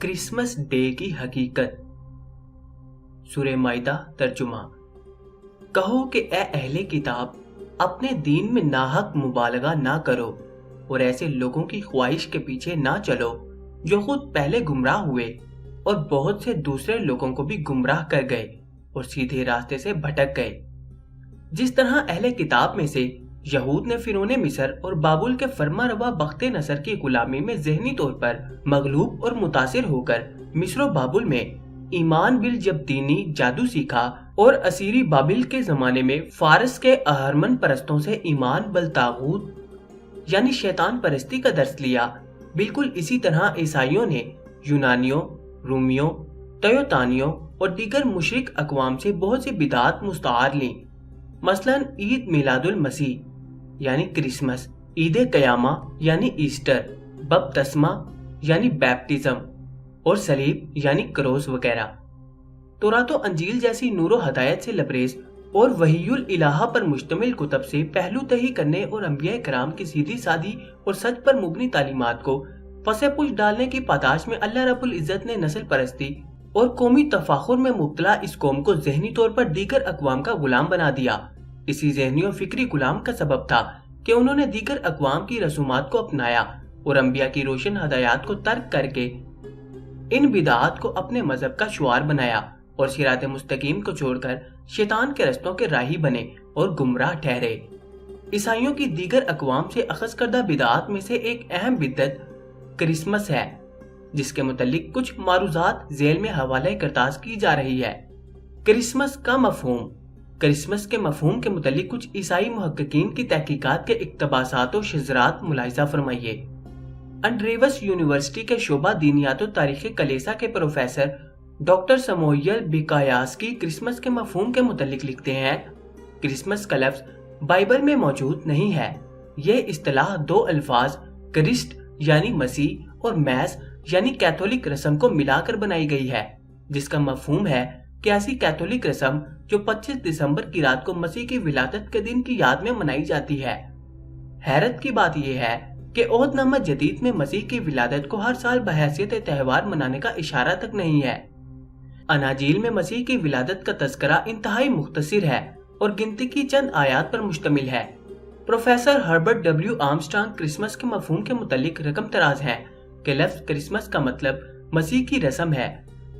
Christmas day की हकीकत। सूरह माइदा तर्जुमा। कहो कि ए अहले किताब, अपने दीन में नाहक मुबालगा ना करो और ऐसे लोगों की ख्वाहिश के पीछे ना चलो जो खुद पहले गुमराह हुए और बहुत से दूसरे लोगों को भी गुमराह कर गए और सीधे रास्ते से भटक गए। जिस तरह अहले किताब में से यहूद ने फिरौने मिस्र और बाबुल के फरमारवा बख्ते नसर की गुलामी में ज़हनी तौर पर मगलूब और मुतासिर होकर मिस्र और बाबुल में ईमान बिल जब दीनी जादू सीखा और असीरी बाबिल के जमाने में फारस के अहरमन परस्तों से ईमान बल तागूत यानी शैतान परस्ती का दर्स लिया, बिल्कुल इसी तरह ईसाइयों ने यूनानियों, रूमियों, तयोतानियों और दीगर मुशरिक अकवाम से बहुत सी बिदात मुस्तार ली। मसलन ईद मिलादुल मसीह यानी क्रिसमस, ईद कयामा यानी ईस्टर, बपतिस्मा यानी बैप्टिज्म और सलीब यानी क्रोस वगैरह। तौरात और अंजील जैसी नूरो हदायत से लबरेज और वहीयुल इलाहा पर मुश्तमिल कुतब से पहलू तही करने और अंबिया कराम की सीधी सादी और सच पर मुबनी तालीमात को फसे पुश डालने की पादाश में अल्लाह रब्बुल इज्जत ने नस्ल परस्ती और कौमी तफाखुर में मुब्तला इस कौम को ज़हनी तौर पर दीगर अकवाम का गुलाम बना दिया। इसी ज़हनी और फिक्री गुलाम का सबब था कि उन्होंने दीगर अकवाम की रसूमात को अपनाया और अंबिया की रोशन हदायत को तर्क करके इन बिदात को अपने मजहब का शुआर बनाया और सिरात मुस्तकीम को छोड़कर शैतान के रस्तों के राही बने और गुमराह ठहरे। ईसाइयों की दीगर अकवाम से अखज़ करदा बिदात में से एक अहम बिदत क्रिसमस है, जिसके मुतल्लिक कुछ मारूजात झेल में हवाले करताज की जा रही है। क्रिसमस का मफहूम। क्रिसमस के मफहूम के मुतल्लिक कुछ ईसाई मुहक्किकीन की तहकीकात के इक्तबासात और शज़रात मुलाहिजा फरमाइए। अंड्रेवस यूनिवर्सिटी के शोबा दीनियात और तारीख़ कलेसा के प्रोफेसर डॉक्टर समोयल बिकायास्की क्रिसमस के मफहूम के मुतल्लिक लिखते हैं, क्रिसमस का लफ्ज़ बाइबल में मौजूद नहीं है। ये इस्तिलाह दो अल्फाज क्रिस्ट यानी मसीह और मैस यानी कैथोलिक रस्म को मिलाकर बनाई गई है, जिसका मफहूम है कि ऐसी कैथोलिक रस्म जो 25 दिसंबर की रात को मसीह की विलादत के दिन की याद में मनाई जाती है। हैरत की बात यह है कि ओहदनामा जदीद में मसीह की विलादत को हर साल बहैसियत त्योहार मनाने का इशारा तक नहीं है। अनाजील में मसीह की विलादत का तज़किरा इंतहाई मुख्तसिर है और गिनती की चंद आयात पर मुश्तमिल है। Professor Herbert W Armstrong Christmas के मफहूम के मुतल्लिक रकम तराज हैं कि लफ्ज़ क्रिसमस का मतलब मसीह की रस्म है।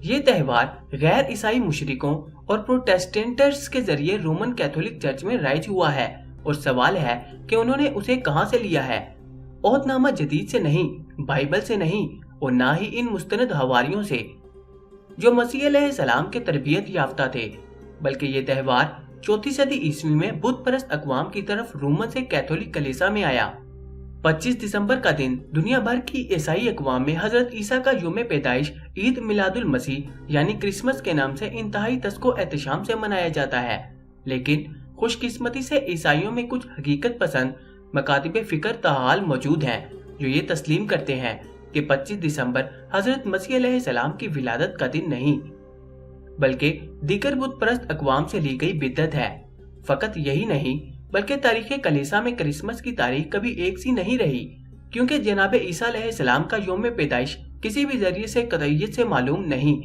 ये त्यौहार गैर ईसाई मुशरिकों और प्रोटेस्टेंट्स के जरिए रोमन कैथोलिक चर्च में राइज हुआ है और सवाल है कि उन्होंने उसे कहां से लिया है। ओहदनामा जदीद से नहीं, बाइबल से नहीं और ना ही इन मुस्तनद हवारियों से जो मसीह अलैहिस्सलाम के तरबियत याफ्ता थे, बल्कि ये त्यौहार 4वीं सदी ईस्वी में बुत परस्त अकवाम की तरफ रोमन से कैथोलिक कलीसिया में आया। 25 दिसंबर का दिन दुनिया भर की ईसाई अकवाम में हजरत ईसा का यौम पैदाइश ईद मिलादुल मसीह यानी क्रिसमस के नाम से इंतहाई तस्को एहतशाम से मनाया जाता है। लेकिन खुशकिस्मती से ईसाइयों में कुछ हकीकत पसंद मकातिब फिक्र ताहाल मौजूद हैं जो ये तस्लीम करते हैं कि 25 दिसंबर हजरत मसीह अलैहिस्सलाम की विलादत का दिन नहीं, बल्कि दीगर बुत परस्त अकवाम से ली गई बिदअत है। फकत यही नहीं बल्कि तारीख़ कलीसिया में क्रिसमस की तारीख कभी एक सी नहीं रही, क्योंकि जनाब ईसा अलैहिस्सलाम का यौम पैदाइश किसी भी जरिए से कतईयत से मालूम नहीं।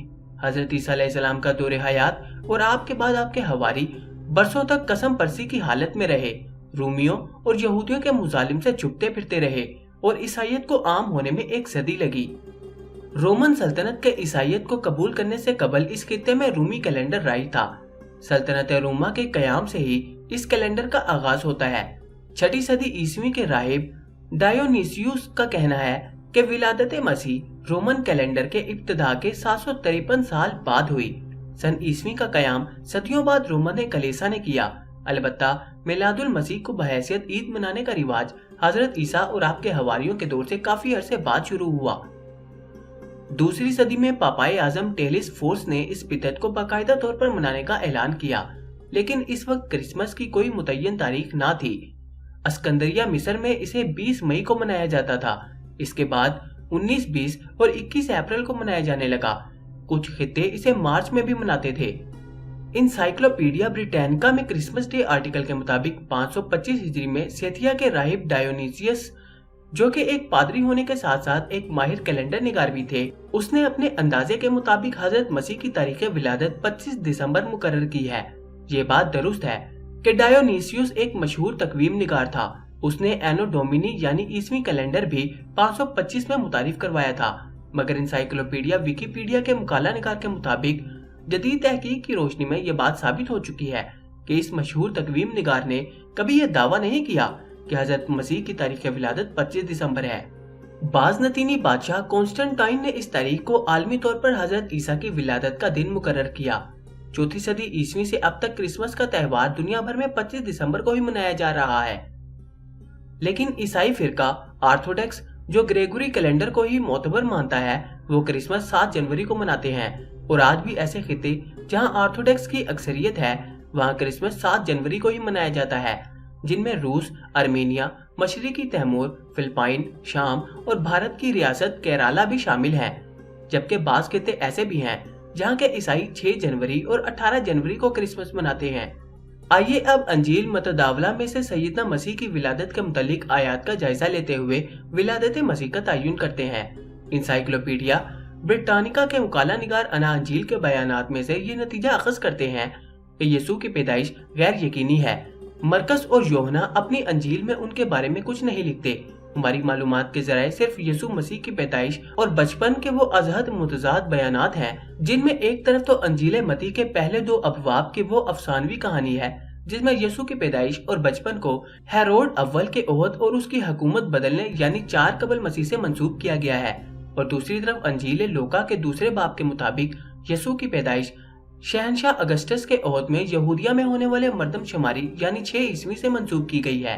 हजरत ईसा अलैहिस्सलाम का दौरे हयात और आपके बाद आपके हवारी बरसों तक कसम परसी की हालत में रहे, रूमियों और यहूदियों के मुजालिम से छुपते फिरते रहे और ईसाइयत को आम होने में एक सदी लगी। रोमन सल्तनत के ईसाइयत को कबूल करने से कबल इस खित्ते में रूमी कैलेंडर राइज था। सल्तनत रोमा के कयाम से ही इस कैलेंडर का आगाज होता है। 6वीं सदी ईस्वी के राहिब डायोनीसियुस का कहना है कि विलादत मसीह रोमन कैलेंडर के इब्तिदा के 753 साल बाद हुई। सन ईस्वी का कयाम सदियों बाद रोमन कलीसिया ने किया। अलबत्ता मिलादुल मसीह को बहैसियत ईद मनाने का रिवाज हजरत ईसा और आपके हवारियों के दौर से काफी अरसे बाद शुरू हुआ। 2वीं सदी में पापाए आजम टेलिस फोर्स ने इस बिदअत को बाकायदा तौर पर मनाने का ऐलान किया, लेकिन इस वक्त क्रिसमस की कोई मुतय्यन तारीख ना थी। अस्कंदरिया मिस्र में इसे 20 मई को मनाया जाता था। इसके बाद 19, 20 और 21 अप्रैल को मनाया जाने लगा। कुछ खित्ते इसे मार्च में भी मनाते थे। इंसाइक्लोपीडिया ब्रिटानिका में क्रिसमस डे आर्टिकल के मुताबिक 525 हिजरी में सेथिया के राहिब डायोनीसियस जो कि एक पादरी होने के साथ साथ एक माहिर कैलेंडर निगार भी थे, उसने अपने अंदाजे के मुताबिक हजरत मसीह की तारीख विलादत 25 दिसंबर मुकर्रर की है। ये बात दुरुस्त है कि डायोनीसियस एक मशहूर तकवीम निगार था। उसने एनो डोमिनी यानी ईस्वी कैलेंडर भी 525 में मुतारिफ करवाया था, मगर इंसाइक्लोपीडिया विकिपीडिया के मुकाला निगार के मुताबिक जदीद तहकीक की रोशनी में यह बात साबित हो चुकी है कि इस मशहूर तकवीम निगार ने कभी यह दावा नहीं किया कि हजरत मसीह की तारीख विलादत 25 दिसंबर है। बाज़नतीनी बादशाह कॉन्स्टेंटाइन ने इस तारीख को आलमी तौर पर हजरत ईसा की विलादत का दिन मुकर्रर किया। 4वीं सदी ईस्वी से अब तक क्रिसमस का त्योहार दुनिया भर में 25 दिसंबर को ही मनाया जा रहा है, लेकिन ईसाई फिरका ऑर्थोडॉक्स जो ग्रेगोरी कैलेंडर को ही मोतबर मानता है, वो क्रिसमस 7 जनवरी को मनाते हैं। और आज भी ऐसे खिते जहां ऑर्थोडॉक्स की अक्सरियत है, वहां क्रिसमस 7 जनवरी को ही मनाया जाता है, जिनमें रूस, आर्मेनिया, मशरिकी तैमूर, फिलिपाइन, शाम और भारत की रियासत केरला भी शामिल है। जबकि बाज़ खिते ऐसे भी हैं जहां के ईसाई 6 जनवरी और 18 जनवरी को क्रिसमस मनाते हैं। आइए अब अंजील मतदावला में से सैयदना मसीह की विलादत के मुतालिक आयात का जायजा लेते हुए विलादत मसीह का तयन करते हैं। इंसाइक्लोपीडिया ब्रिटानिका के मुकाला निगार अना अंजील के बयानात में से ये नतीजा अखज़ करते हैं कि यीशु की पैदाइश गैर यकीनी है। मरकस और योहना अपनी अंजील में उनके बारे में कुछ नहीं लिखते। हमारी मालूमात के जरिए सिर्फ यीशु मसीह की पैदाइश और बचपन के वो अजहद मुतजाद बयानात हैं, जिनमें एक तरफ तो अंजील मती के पहले 2 अबवाब की वो अफसानवी कहानी है जिसमें यीशु की पैदाइश और बचपन को हेरोड अव्वल के ओहद और उसकी हुकूमत बदलने यानी 4 कबल मसीह से मंसूब किया गया है, और दूसरी तरफ अंजील लूका के दूसरे बाब के मुताबिक यीशु की पैदाइश शहनशाह अगस्टस के ओहद में यहूदिया में होने वाले मर्दमशुमारी यानी 6 ईस्वी से मंसूब की गई है।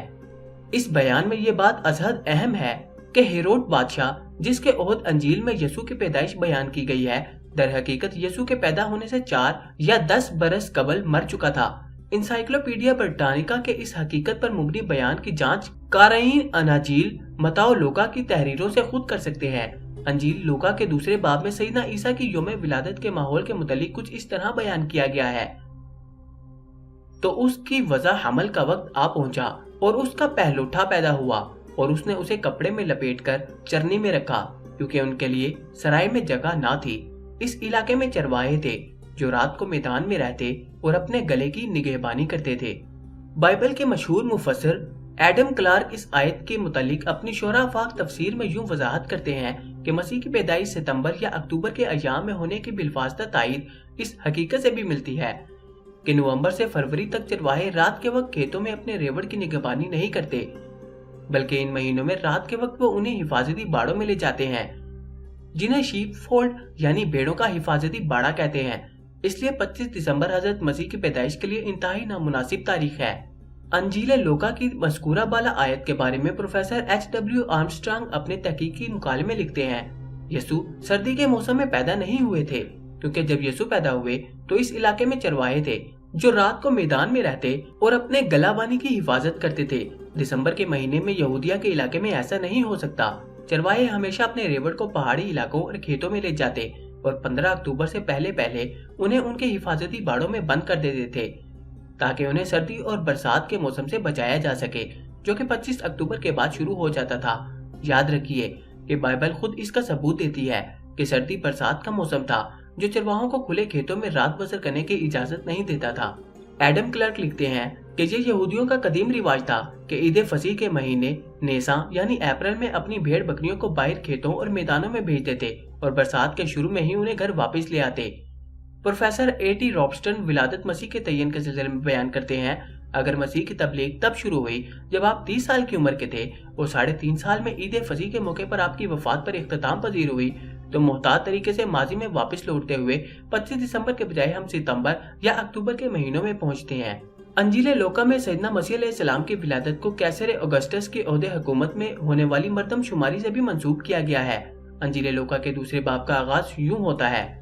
इस बयान में ये बात अजहद अहम है कि हेरोड बादशाह, जिसके ओहद अंजील में यीशु की पैदाइश बयान की गई है, दर हकीकत यीशु के पैदा होने से 4 या 10 बरस कबल मर चुका था। इंसाइक्लोपीडिया ब्रिटानिका के इस हकीकत पर मुबनी बयान की जांच काराइन अनाजील मताओ लूका की तहरीरों से खुद कर सकते हैं। अंजील लूका के दूसरे बाब में सैयदना ईसा की यौम विलादत के माहौल के मुतालिक कुछ इस तरह बयान किया गया है। तो उसकी वजह हमल का वक्त आ पहुंचा और उसका पहलौठा पैदा हुआ, और उसने उसे कपड़े में लपेटकर चरनी में रखा, क्योंकि उनके लिए सराय में जगह ना थी। इस इलाके में चरवाहे थे जो रात को मैदान में रहते और अपने गले की निगहबानी करते थे। बाइबल के मशहूर मुफस्सिर एडम क्लार्क इस आयत के मुतालिक अपनी शोराफाक तफसीर में यूं वजाहत करते हैं कि मसीह की पैदाइश सितंबर या अक्टूबर के अय्याम में होने की बिलवास्ता तायद इस हकीकत से भी मिलती है कि नवंबर से फरवरी तक चरवाहे रात के वक्त खेतों में अपने रेवड़ की निगहबानी नहीं करते, बल्कि इन महीनों में रात के वक्त वो उन्हें हिफाजती बाड़ों में ले जाते हैं, जिन्हें शीप फोल्ड यानी भेड़ों का हिफाजती बाड़ा कहते हैं। इसलिए 25 दिसंबर हजरत मसीह की पैदाइश के लिए इंतहाई नामुनासिब तारीख है। अंजील लूका की मज़कूरा बाला आयत के बारे में प्रोफेसर H.W. आर्मस्ट्रांग अपने तहकीकी मुकाले में लिखते हैं, यीशु सर्दी के मौसम में पैदा नहीं हुए थे, क्योंकि जब यीशु पैदा हुए तो इस इलाके में चरवाहे थे जो रात को मैदान में रहते और अपने गलाबानी की हिफाजत करते थे। दिसंबर के महीने में यहूदिया के इलाके में ऐसा नहीं हो सकता। चरवाहे हमेशा अपने रेवड़ को पहाड़ी इलाकों और खेतों में ले जाते और 15 अक्टूबर से पहले उन्हें उनके हिफाजती बाड़ों में बंद कर देते थे, ताकि उन्हें सर्दी और बरसात के मौसम से बचाया जा सके, जो कि 25 अक्टूबर के बाद शुरू हो जाता था। याद रखिए कि बाइबल खुद इसका सबूत देती है कि सर्दी बरसात का मौसम था जो चरवाहों को खुले खेतों में रात बसर करने की इजाजत नहीं देता था। एडम क्लार्क लिखते हैं कि ये यहूदियों का कदीम रिवाज था कि ईद फसीह के महीने नेसा यानी अप्रैल में अपनी भेड़ बकरियों को बाहर खेतों और मैदानों में भेज देते और बरसात के शुरू में ही उन्हें घर वापस ले आते। Professor A.T. रॉबस्टन विलादत मसीह के तयन के सिलसिले में बयान करते हैं, अगर मसीह की तबलीग तब शुरू हुई जब आप 30 साल की उम्र के थे और 3.5 साल में ईद फसीह के मौके पर आपकी वफात पर इख्तिताम पजीर हुई, तो मोहतात तरीके से माजी में वापस लौटते हुए 25 दिसंबर के बजाय हम सितंबर या अक्टूबर के महीनों में पहुंचते हैं। अंजील लूका में सैयदना मसीह अलैहिस्सलाम की विलादत को कैसर अगस्टस के ओहदे हुकूमत में होने वाली मर्दमशुमारी से भी मंसूब किया गया है। अंजील लूका के दूसरे बाब का आगाज यूं होता है,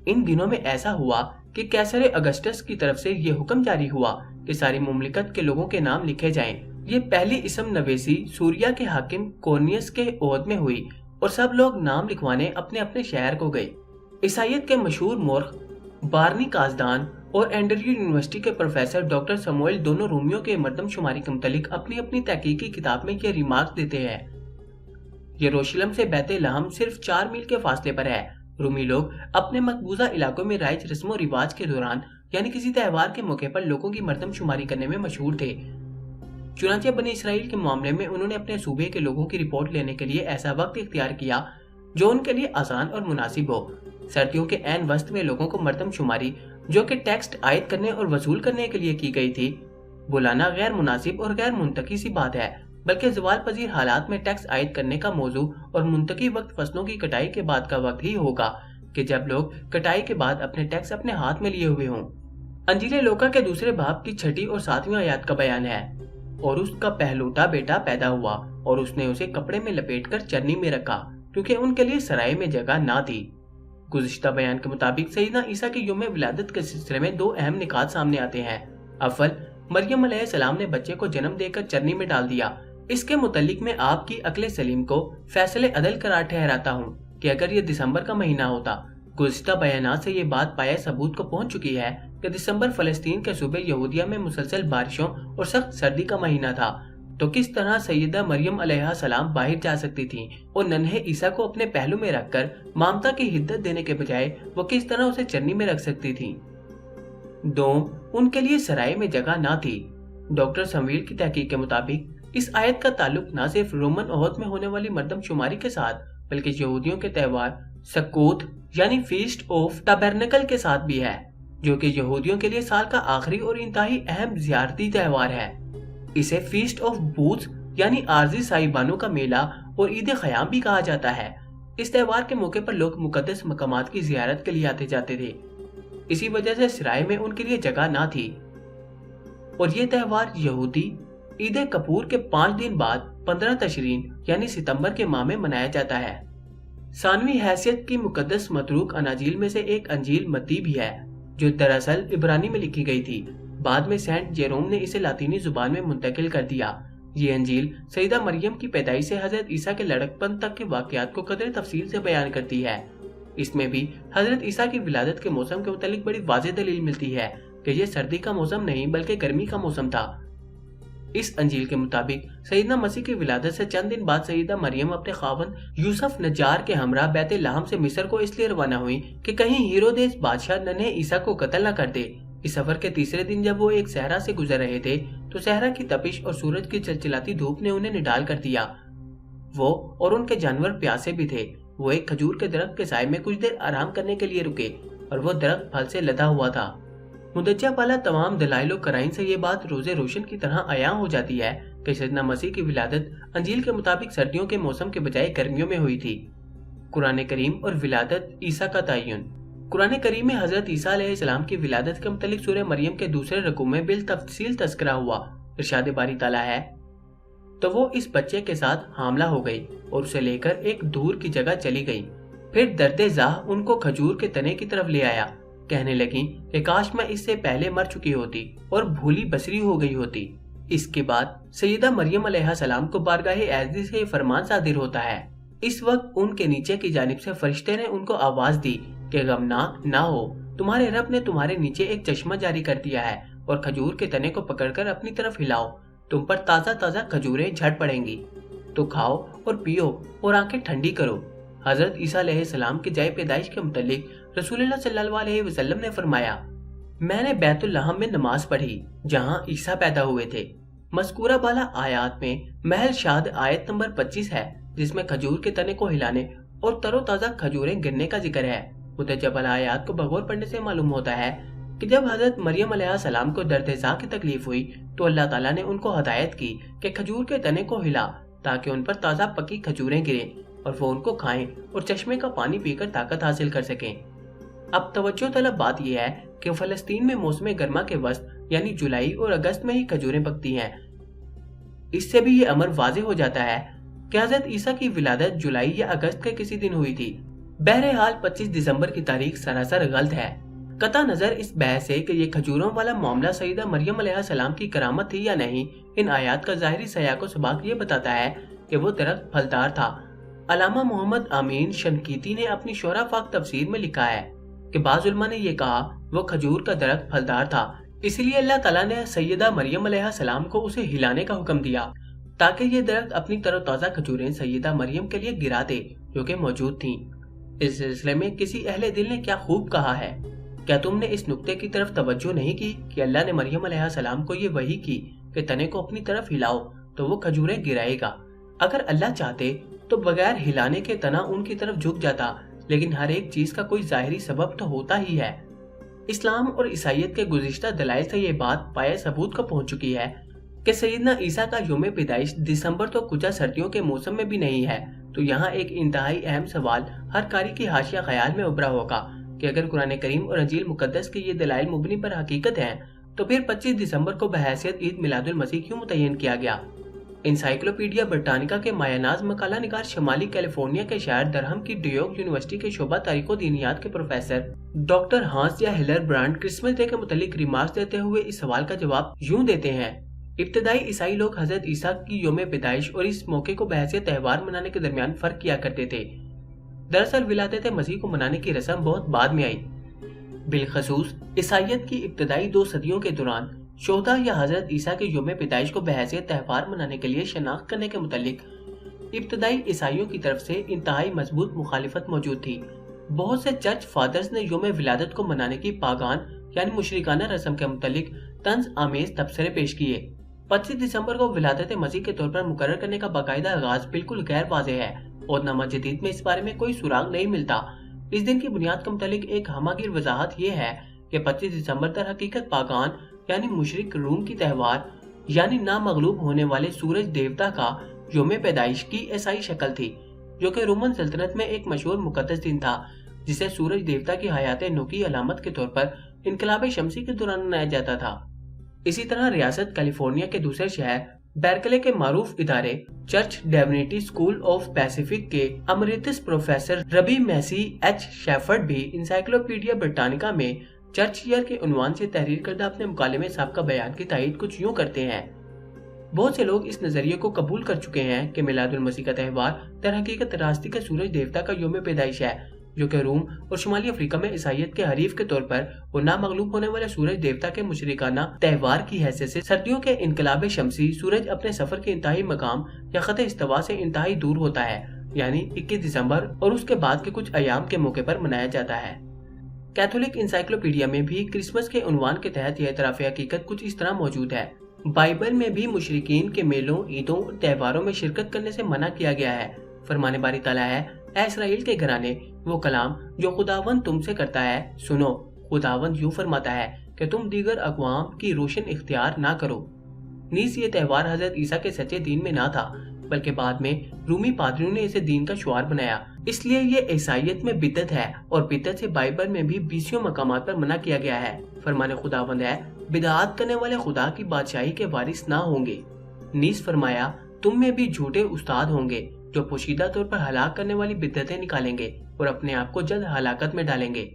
इन दिनों में ऐसा हुआ कि कैसर अगस्टस की तरफ से ये हुक्म जारी हुआ कि सारी मुमलिकत के लोगों के नाम लिखे जाएं। ये पहली इसम नवेसी सूरिया के हाकिम कोर्नियस के ओहद में हुई और सब लोग नाम लिखवाने अपने अपने शहर को गए। ईसाइयत के मशहूर मोर्ख बारनी काजदान और एंड्रयू यूनिवर्सिटी के प्रोफेसर डॉक्टर समोएल दोनों रोमियो के मर्दमशुमारी के मुतालिक अपनी अपनी तहकीकी किताब में ये रिमार्क्स देते हैं یروشلم سے بیت لحم صرف 4 میل کے فاصلے پر ہے۔ رومی لوگ اپنے مقبوضہ علاقوں میں رائج رسم و رواج کے دوران یعنی کسی تہوار کے موقع پر لوگوں کی مردم شماری کرنے میں مشہور تھے۔ چنانچہ بنی اسرائیل کے معاملے میں انہوں نے اپنے صوبے کے لوگوں کی رپورٹ لینے کے لیے ایسا وقت اختیار کیا جو ان کے لیے آسان اور مناسب ہو۔ سردیوں کے عین وسط میں لوگوں کو مردم شماری جو کہ ٹیکس عائد کرنے اور وصول کرنے کے لیے کی گئی تھی بلانا غیر مناسب اور غیر منطقی سی بات ہے، بلکہ زوال پذیر حالات میں ٹیکس عائد کرنے کا موضوع اور منطقی وقت فصلوں کی کٹائی کے بعد کا وقت ہی ہوگا کہ جب لوگ کٹائی کے بعد اپنے ٹیکس اپنے ہاتھ میں لیے ہوئے ہوں۔ انجیل لوکا کے دوسرے باب کی 6 اور 7 آیات کا بیان ہے، اور اس کا پہلوٹا بیٹا پیدا ہوا اور اس نے اسے کپڑے میں لپیٹ کر چرنی میں رکھا کیونکہ ان کے لیے سرائے میں جگہ نہ تھی۔ گزشتہ بیان کے مطابق سیدنا عیسیٰ کے یوم ولادت کے سلسلے میں 2 اہم نکات سامنے آتے ہیں۔ اول، مریم علیہ السلام نے بچے کو جنم دے کر چرنی میں ڈال دیا۔ اس کے متعلق میں آپ کی عقل سلیم کو فیصل عدل قرار ٹھہراتا ہوں کہ اگر یہ دسمبر کا مہینہ ہوتا، گزشتہ بیانات سے یہ بات پایہ ثبوت کو پہنچ چکی ہے کہ دسمبر فلسطین کے صوبے یہودیہ میں مسلسل بارشوں اور سخت سردی کا مہینہ تھا، تو کس طرح سیدہ مریم علیہ السلام باہر جا سکتی تھیں اور ننھے عیسیٰ کو اپنے پہلو میں رکھ کر مامتا کی حدت دینے کے بجائے وہ کس طرح اسے چرنی میں رکھ سکتی تھیں؟ دوم، ان کے لیے سرائے میں جگہ نہ تھی۔ ڈاکٹر سمویل کی تحقیق کے مطابق اس آیت کا تعلق نہ صرف رومن عہد میں ہونے والی مردم شماری کے ساتھ بلکہ یہودیوں کے تہوار سکوت یعنی فیسٹ آف ٹابرنیکل کے ساتھ بھی ہے، جو کہ یہودیوں کے لیے سال کا آخری اور انتہائی اہم زیارتی تہوار ہے۔ اسے فیسٹ آف بوتھ یعنی عارضی سائبانوں کا میلہ اور عید خیام بھی کہا جاتا ہے۔ اس تہوار کے موقع پر لوگ مقدس مقامات کی زیارت کے لیے آتے جاتے تھے، اسی وجہ سے سرائے میں ان کے لیے جگہ نہ تھی، اور یہ تہوار یہودی عید کپور کے 5 دن بعد 15 تشرین یعنی ستمبر کے ماہ میں منایا جاتا ہے۔ ثانوی حیثیت کی مقدس متروک اناجیل میں سے ایک انجیل متی بھی ہے جو دراصل عبرانی میں لکھی گئی تھی، بعد میں سینٹ جیروم نے اسے لاطینی زبان میں منتقل کر دیا۔ یہ انجیل سیدہ مریم کی پیدائش سے حضرت عیسیٰ کے لڑکپن تک کے واقعات کو قدر تفصیل سے بیان کرتی ہے۔ اس میں بھی حضرت عیسیٰ کی ولادت کے موسم کے متعلق بڑی واضح دلیل ملتی ہے کہ یہ سردی کا موسم نہیں بلکہ گرمی کا موسم تھا۔ اس انجیل کے مطابق سیدنا مسیح کی ولادت سے چند دن بعد سیدہ مریم اپنے خاوند یوسف نجار کے ہمراہ بیت لحم سے مصر کو اس لیے روانہ ہوئی کہ کہیں ہیرودیس بادشاہ ننھے عیسیٰ کو قتل نہ کر دے۔ اس سفر کے تیسرے دن جب وہ ایک صحرا سے گزر رہے تھے تو صحرا کی تپش اور سورج کی چلچلاتی دھوپ نے انہیں نڈال کر دیا۔ وہ اور ان کے جانور پیاسے بھی تھے۔ وہ ایک کھجور کے درخت کے سائے میں کچھ دیر آرام کرنے کے لیے رکے اور وہ درخت پھل سے لدا ہوا تھا۔ مدجہ والا تمام دلائل و قرائن سے یہ بات روز روشن کی طرح عیاں ہو جاتی ہے کہ سیدنا مسیح کی ولادت انجیل کے مطابق سردیوں کے موسم کے بجائے گرمیوں میں ہوئی تھی۔ قرآن کریم اور ولادت عیسیٰ کا تعین۔ قرآن کریم میں حضرت عیسیٰ علیہ السلام کی ولادت کے متعلق سورہ مریم کے دوسرے رکوع میں بالتفصیل تذکرہ ہوا۔ ارشاد باری تعالیٰ ہے، تو وہ اس بچے کے ساتھ حاملہ ہو گئی اور اسے لے کر ایک دور کی جگہ چلی گئی۔ پھر درد زاہ ان کو کھجور کے تنے کی طرف لے آیا، کہنے لگیں کہ کاش میں اس سے پہلے مر چکی ہوتی اور بھولی بسری ہو گئی ہوتی۔ اس کے بعد سیدہ مریم علیہ السلام کو بارگاہ اعزی سے یہ فرمان صادر ہوتا ہے۔ اس وقت ان کے نیچے کی جانب سے فرشتے نے ان کو آواز دی کہ غمناک نہ ہو، تمہارے رب نے تمہارے نیچے ایک چشمہ جاری کر دیا ہے اور کھجور کے تنے کو پکڑ کر اپنی طرف ہلاؤ، تم پر تازہ تازہ کھجوریں جھڑ پڑیں گی، تو کھاؤ اور پیو اور آنکھیں ٹھنڈی کرو۔ حضرت عیسیٰ علیہ السلام کی جائے پیدائش کے متعلق رسول اللہ صلی اللہ علیہ وسلم نے فرمایا، میں نے بیت لحم میں نماز پڑھی جہاں عیسیٰ پیدا ہوئے تھے۔ مذکورہ بالا آیات میں محل شاد آیت نمبر 25 ہے جس میں کھجور کے تنے کو ہلانے اور تر و تازہ کھجوریں گرنے کا ذکر ہے۔ مدجہ بالا آیات کو بغور پڑھنے سے معلوم ہوتا ہے کہ جب حضرت مریم علیہ السلام کو درد زا کی تکلیف ہوئی تو اللہ تعالیٰ نے ان کو ہدایت کی کہ کھجور کے تنے کو ہلا تاکہ ان پر تازہ پکی کھجوریں گریں اور وہ ان کو کھائیں اور چشمے کا پانی پی کر طاقت حاصل کر سکیں۔ اب توجہ طلب بات یہ ہے کہ فلسطین میں موسم گرما کے وسط یعنی جولائی اور اگست میں ہی کھجوریں پکتی ہیں۔ اس سے بھی یہ امر واضح ہو جاتا ہے کہ حضرت عیسیٰ کی ولادت جولائی یا اگست کے کسی دن ہوئی تھی۔ بہرحال 25 دسمبر کی تاریخ سراسر غلط ہے۔ قطع نظر اس بحث سے کہ یہ کھجوروں والا معاملہ سیدہ مریم علیہ السلام کی کرامت تھی یا نہیں، ان آیات کا ظاہری سیاق و سباق یہ بتاتا ہے کہ وہ درخت پھلدار تھا۔ علامہ محمد امین شنقیطی نے اپنی شعرا فاق تفسیر میں لکھا ہے کہ بعض علماء نے یہ کہا وہ کھجور کا درخت پھلدار تھا، اس لیے اللہ تعالیٰ نے سیدہ مریم علیہ السلام کو اسے ہلانے کا حکم دیا۔ تاکہ یہ درخت اپنی تر و تازہ کھجوریں سیدہ مریم کے لیے گرا دے جو کہ موجود تھیں۔ اس سلسلے میں کسی اہل دل نے کیا خوب کہا ہے، کیا تم نے اس نقطے کی طرف توجہ نہیں کی کہ اللہ نے مریم علیہ السلام کو یہ وحی کی کہ تنے کو اپنی طرف ہلاؤ تو وہ کھجوریں گرائے گا۔ اگر اللہ چاہتے تو بغیر ہلانے کے تنا ان کی طرف جھک جاتا، لیکن ہر ایک چیز کا کوئی ظاہری سبب تو ہوتا ہی ہے۔ اسلام اور عیسائیت کے گزشتہ دلائل سے یہ بات پائے ثبوت کو پہنچ چکی ہے کہ سیدنا عیسیٰ کا یوم پیدائش دسمبر تو کچھ سردیوں کے موسم میں بھی نہیں ہے، تو یہاں ایک انتہائی اہم سوال ہر قاری کی حاشیہ خیال میں ابھرا ہوگا کہ اگر قرآن کریم اور انجیل مقدس کے یہ دلائل مبنی پر حقیقت ہیں تو پھر 25 دسمبر کو بحیثیت عید میلاد المسیح کیوں متعین کیا گیا؟ انسائکلوپیڈیا برٹانیکا کے مایہ ناز مقالہ نگار شمالی کیلیفورنیا کے شہر درہم کی ڈیوک یونیورسٹی کے شعبہ تاریخ و دینیات کے پروفیسر ڈاکٹر ہانس یا ہلر برانڈ کرسمس ڈے کے متعلق ریمارکس دیتے ہوئے اس سوال کا جواب یوں دیتے ہیں: ابتدائی عیسائی لوگ حضرت عیسیٰ کی یوم پیدائش اور اس موقع کو بحیثیت تہوار منانے کے درمیان فرق کیا کرتے تھے۔ دراصل ولادت مسیح کو منانے کی رسم بہت بعد میں آئی۔ بالخصوص عیسائیت کی ابتدائی 2 صدیوں کے دوران شہداء یا حضرت عیسیٰ کے یوم پیدائش کو بحیثیت تہوار منانے کے لیے شناخت کرنے کے متعلق ابتدائی عیسائیوں کی طرف سے انتہائی مضبوط مخالفت موجود تھی۔ بہت سے چرچ فادرز نے یوم ولادت کو منانے کی پاگان یعنی مشرکانہ رسم کے متعلق طنز آمیز تبصرے پیش کیے۔ 25 دسمبر کو ولادت مسیح کے طور پر مقرر کرنے کا باقاعدہ آغاز بالکل غیر واضح ہے اور نامہ جدید میں اس بارے میں کوئی سراغ نہیں ملتا۔ اس دن کی بنیاد کے متعلق ایک ہمہ گیر وضاحت یہ ہے کہ 25 دسمبر در حقیقت پاگان یعنی مشرک روم کی تہوار یعنی نامغلوب ہونے والے سورج دیوتا کا یوم پیدائش کی عیسائی شکل تھی، جو کہ رومن سلطنت میں ایک مشہور مقدس دن تھا جسے سورج دیوتا کی حیات نو کی علامت کے طور پر انقلاب شمسی کے دوران منایا جاتا تھا۔ اسی طرح ریاست کیلیفورنیا کے دوسرے شہر بیرکلے کے معروف ادارے church divinity school of Pacific کے امریتس پروفیسر ربی میسی ایچ شیفرڈ بھی انسائکلوپیڈیا برٹانیکا میں چرچ ایئر کے عنوان سے تحریر کردہ اپنے مکالمے میں سابقہ بیان کی تائید کچھ یوں کرتے ہیں: بہت سے لوگ اس نظریے کو قبول کر چکے ہیں کہ میلاد المسیح کا تہوار در حقیقت راستی کے سورج دیوتا کا یوم پیدائش ہے، جو کہ روم اور شمالی افریقہ میں عیسائیت کے حریف کے طور پر اور نامغلوب ہونے والے سورج دیوتا کے مشرکانہ تہوار کی حیثیت سے سردیوں کے انقلاب شمسی سورج اپنے سفر کے انتہائی مقام یا خط استوا سے انتہائی دور ہوتا ہے، یعنی 21 دسمبر اور اس کے بعد کے کچھ ایام کے موقع پر منایا جاتا ہے۔ کیتھولک انسائکلوپیڈیا میں بھی کرسمس کے عنوان کے تحت یہ اعتراف حقیقت کچھ اس طرح موجود ہے: بائبل میں بھی مشرکین کے میلوں، عیدوں اور تہواروں میں شرکت کرنے سے منع کیا گیا ہے۔ فرمان باری تعالیٰ ہے: اے اسرائیل کے گھرانے، وہ کلام جو خداوند تم سے کرتا ہے سنو۔ خداوند یوں فرماتا ہے کہ تم دیگر اقوام کی روشن اختیار نہ کرو۔ نیز یہ تہوار حضرت عیسیٰ کے سچے دین میں نہ تھا، بلکہ بعد میں رومی پادریوں نے اسے دین کا شعار بنایا، اس لیے یہ عیسائیت میں بدعت ہے اور بدعت سے بائبل میں بھی 20 مقامات پر منع کیا گیا ہے۔ فرمان خداوند ہے: بدعات کرنے والے خدا کی بادشاہی کے وارث نہ ہوں گے۔ نیز فرمایا: تم میں بھی جھوٹے استاد ہوں گے جو پوشیدہ طور پر ہلاک کرنے والی بدعتیں نکالیں گے اور اپنے آپ کو جلد ہلاکت میں ڈالیں گے۔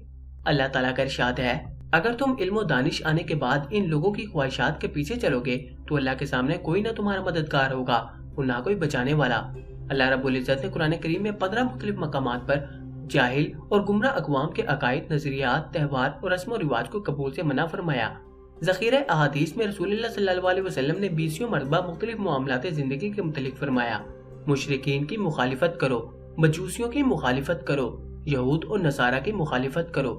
اللہ تعالیٰ کا ارشاد ہے: اگر تم علم و دانش آنے کے بعد ان لوگوں کی خواہشات کے پیچھے چلو گے تو اللہ کے سامنے کوئی نہ تمہارا مددگار ہوگا اور نہ کوئی بچانے والا۔ اللہ رب العزت نے قرآن کریم میں 15 مختلف مقامات پر جاہل اور گمراہ اقوام کے عقائد، نظریات، تہوار اور رسم و رواج کو قبول سے منع فرمایا۔ ذخیرہ احادیث میں رسول اللہ صلی اللہ علیہ وسلم نے 20 مرتبہ مختلف معاملات زندگی کے متعلق فرمایا: مشرکین کی مخالفت کرو، مجوسیوں کی مخالفت کرو، یہود اور نصارہ کی مخالفت کرو۔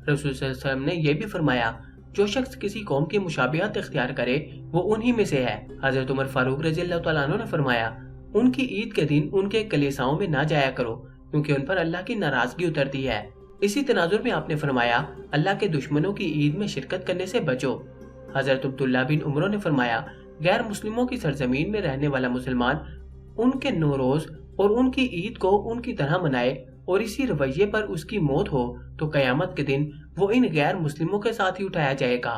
رسول صلی اللہ علیہ وسلم نے یہ بھی فرمایا: جو شخص کسی قوم کی مشابہت اختیار کرے وہ انہی میں سے ہے۔ حضرت عمر فاروق رضی اللہ تعالیٰ عنہ نے فرمایا: ان کی عید کے دن ان کے کلیساؤں میں نہ جایا کرو کیونکہ ان پر اللہ کی ناراضگی اترتی ہے۔ اسی تناظر میں آپ نے فرمایا: اللہ کے دشمنوں کی عید میں شرکت کرنے سے بچو۔ حضرت عبداللہ بن عمر نے فرمایا: غیر مسلموں کی سرزمین میں رہنے والا مسلمان ان کے نوروز اور ان کی عید کو ان کی طرح منائے اور اسی رویے پر اس کی موت ہو تو قیامت کے دن وہ ان غیر مسلموں کے ساتھ ہی اٹھایا جائے گا۔